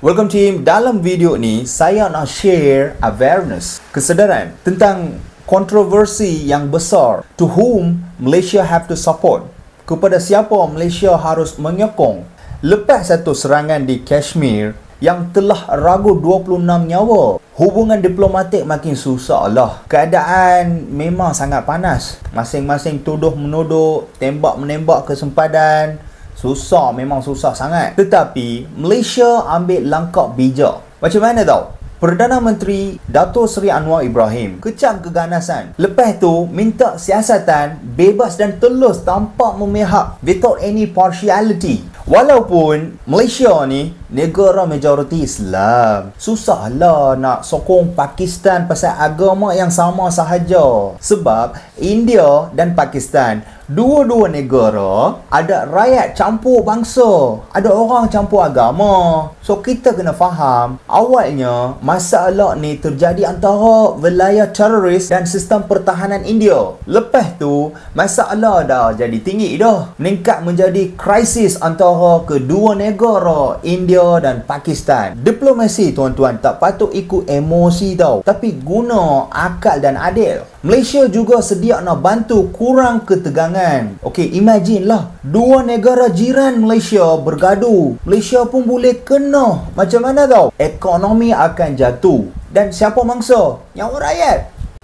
Welcome team. Dalam video ni saya nak share awareness, kesedaran tentang kontroversi yang besar. To whom Malaysia have to support? Kepada siapa Malaysia harus menyokong lepas satu serangan di Kashmir yang telah ragu 26 nyawa. Hubungan diplomatik makin susah lah. Keadaan memang sangat panas. Masing-masing tuduh-menuduh, tembak-menembak kesempadan. Susah, memang susah sangat. Tetapi Malaysia ambil langkah bijak. Macam mana tau? Perdana Menteri Dato' Seri Anwar Ibrahim kecam keganasan. Lepas tu minta siasatan bebas dan telus tanpa memihak, without any partiality. Walaupun Malaysia ni negara majoriti Islam, susahlah nak sokong Pakistan pasal agama yang sama sahaja. Sebab India dan Pakistan, dua-dua negara ada rakyat campur bangsa, ada orang campur agama. So kita kena faham, awalnya masalah ni terjadi antara wilayah teroris dan sistem pertahanan India. Lepas tu masalah dah jadi tinggi dah, meningkat menjadi krisis antara kedua negara India dan Pakistan. Diplomasi tuan-tuan tak patut ikut emosi tau, tapi guna akal dan adil. Malaysia juga sedia nak bantu kurang ketegangan. Okey, imagine lah, dua negara jiran Malaysia bergaduh, Malaysia pun boleh kena. Macam mana tau? Ekonomi akan jatuh. Dan siapa mangsa? Nyawa rakyat.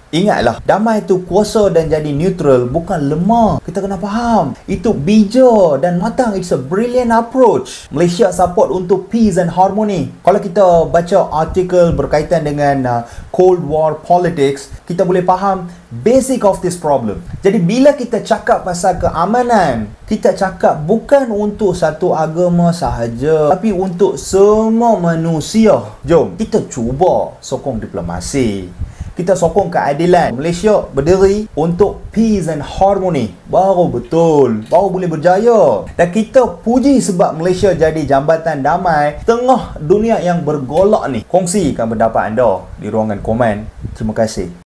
Ingatlah, damai tu kuasa dan jadi neutral, bukan lemah. Kita kena faham, itu bijak dan matang. It's a brilliant approach. Malaysia support untuk peace and harmony. Kalau kita baca artikel berkaitan dengan Cold War politics, kita boleh faham basic of this problem. Jadi bila kita cakap pasal keamanan, kita cakap bukan untuk satu agama sahaja, tapi untuk semua manusia. Jom kita cuba sokong diplomasi, kita sokong keadilan. Malaysia berdiri untuk peace and harmony. Baru betul, baru boleh berjaya. Dan kita puji sebab Malaysia jadi jambatan damai tengah dunia yang bergolak ni. Kongsikan pendapat anda di ruangan komen. Terima kasih.